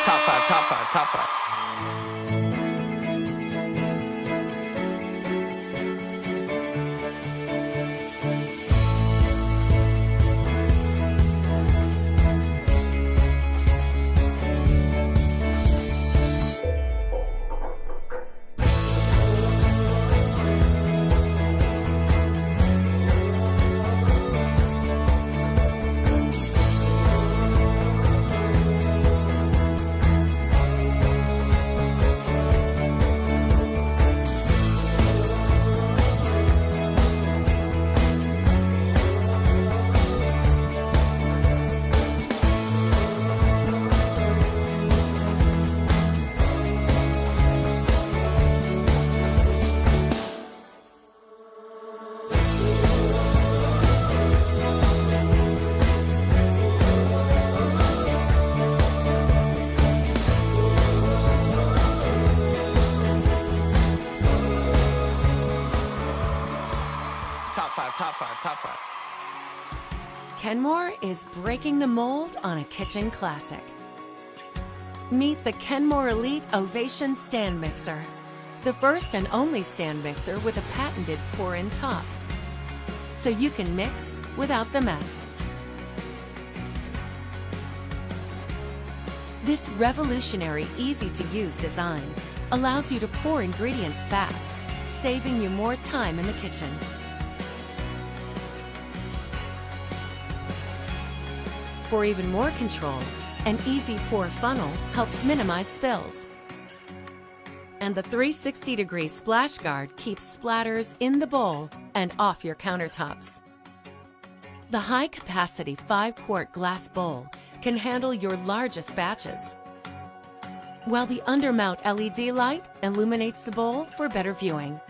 Top five, top five, top five. Top five, top five. Kenmore is breaking the mold on a kitchen classic. Meet the Kenmore Elite Ovation Stand Mixer, the first and only stand mixer with a patented pour-in top, so you can mix without the mess. This revolutionary, easy-to-use design allows you to pour ingredients fast, saving you more time in the kitchen. For even more control, an easy pour funnel helps minimize spills. And the 360-degree splash guard keeps splatters in the bowl and off your countertops. The high-capacity 5-quart glass bowl can handle your largest batches, while the undermount LED light illuminates the bowl for better viewing.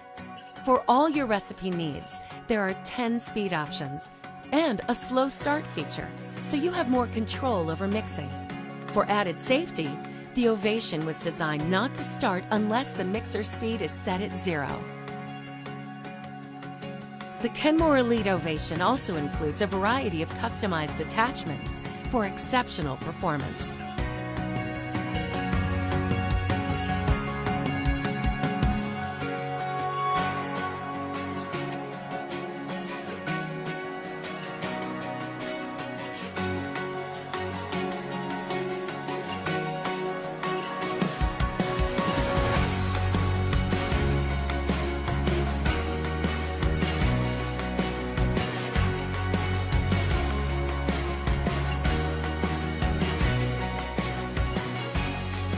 For all your recipe needs, there are 10 speed options and a slow start feature, so you have more control over mixing. For added safety, the Ovation was designed not to start unless the mixer speed is set at 0. The Kenmore Elite Ovation also includes a variety of customized attachments for exceptional performance.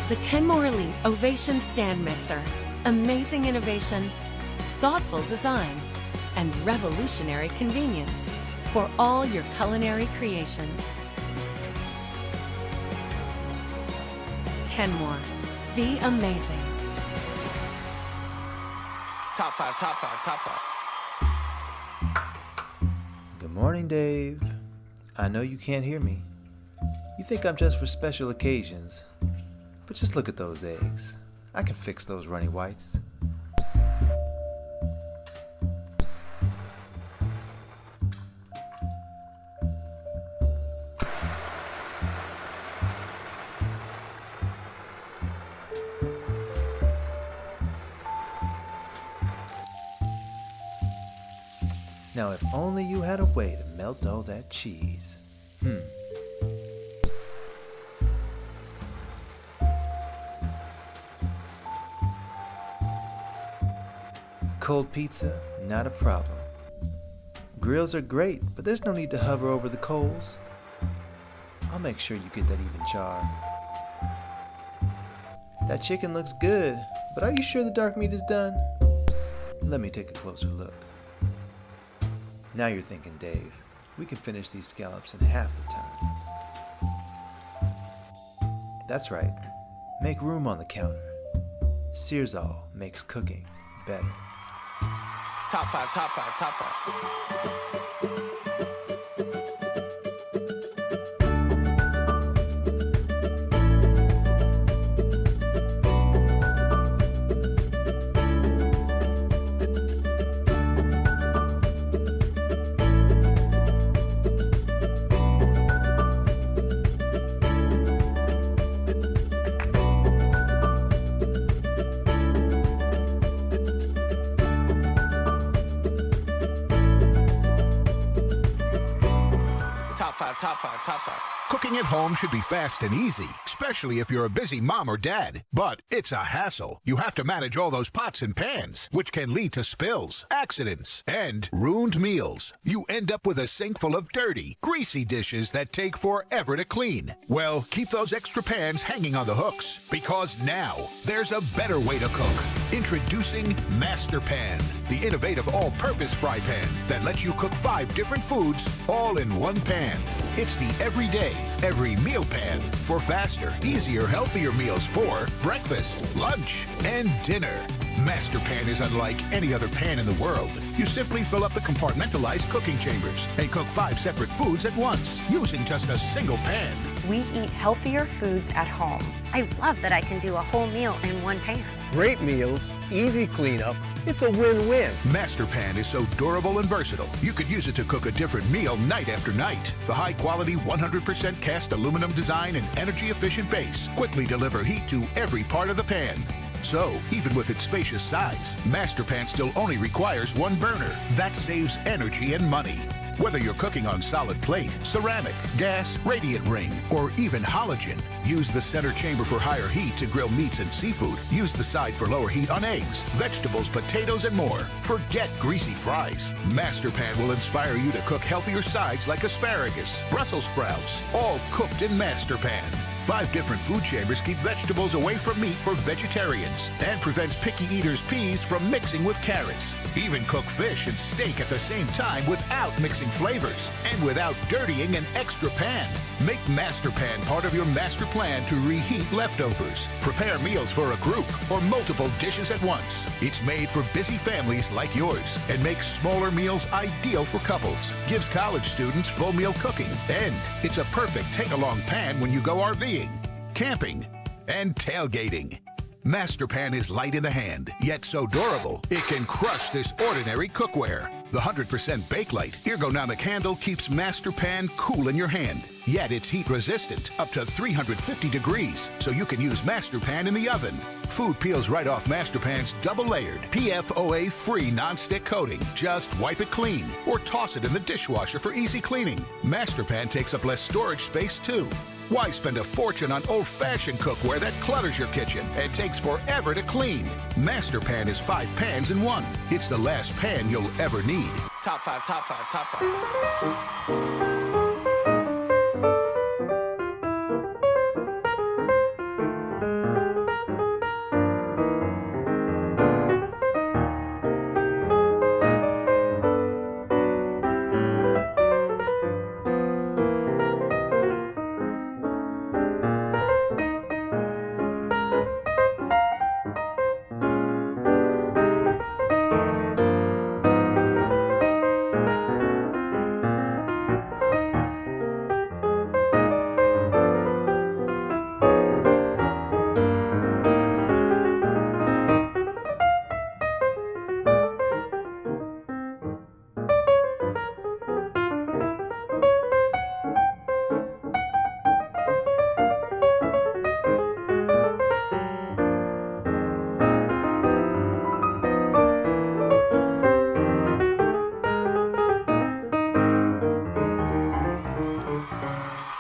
The Kenmore Elite Ovation Stand Mixer. Amazing innovation, thoughtful design, and revolutionary convenience for all your culinary creations. Kenmore. Be amazing. Top five, top five, top five. Good morning, Dave. I know you can't hear me. You think I'm just for special occasions, but just look at those eggs. I can fix those runny whites. Now, if only you had a way to melt all that cheese. Cold pizza, not a problem. Grills are great, but there's no need to hover over the coals. I'll make sure you get that even char. That chicken looks good, but are you sure the dark meat is done? Let me take a closer look. Now you're thinking, Dave. We can finish these scallops in half the time. That's right. Make room on the counter. Searsall makes cooking better. Top five, top five, top five. Cooking at home should be fast and easy, especially if you're a busy mom or dad. But it's a hassle. You have to manage all those pots and pans, which can lead to spills, accidents, and ruined meals. You end up with a sink full of dirty, greasy dishes that take forever to clean. Well, keep those extra pans hanging on the hooks, because now there's a better way to cook. Introducing Masterpan, the innovative all-purpose fry pan that lets you cook 5 different foods all in one pan. It's the everyday, every meal pan for faster, easier, healthier meals for breakfast, lunch, and dinner. Masterpan is unlike any other pan in the world. You simply fill up the compartmentalized cooking chambers and cook 5 separate foods at once using just a single pan. We eat healthier foods at home. I love that I can do a whole meal in one pan. Great meals, easy cleanup. It's a win-win. Masterpan is so durable and versatile, you could use it to cook a different meal night after night. The high-quality 100% cast aluminum design and energy-efficient base quickly deliver heat to every part of the pan. So, even with its spacious size, Masterpan still only requires one burner. That saves energy and money. Whether you're cooking on solid plate, ceramic, gas, radiant ring, or even halogen, use the center chamber for higher heat to grill meats and seafood. Use the side for lower heat on eggs, vegetables, potatoes, and more. Forget greasy fries. Masterpan will inspire you to cook healthier sides like asparagus, Brussels sprouts, all cooked in Masterpan. 5 different food chambers keep vegetables away from meat for vegetarians and prevents picky eaters' peas from mixing with carrots. Even cook fish and steak at the same time without mixing flavors and without dirtying an extra pan. Make Masterpan part of your master plan to reheat leftovers. Prepare meals for a group or multiple dishes at once. It's made for busy families like yours and makes smaller meals ideal for couples. Gives college students full meal cooking. And it's a perfect take-along pan when you go RVing, camping, and tailgating. Masterpan is light in the hand, yet so durable, it can crush this ordinary cookware. The 100% Bakelite ergonomic handle keeps Masterpan cool in your hand, yet it's heat resistant up to 350 degrees, so you can use Masterpan in the oven. Food peels right off Masterpan's double-layered, PFOA-free non-stick coating. Just wipe it clean or toss it in the dishwasher for easy cleaning. Masterpan takes up less storage space too. Why spend a fortune on old-fashioned cookware that clutters your kitchen and takes forever to clean? Masterpan is 5 pans in one. It's the last pan you'll ever need. Top 5, top 5, top 5.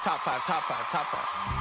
Top 5, top 5, top 5.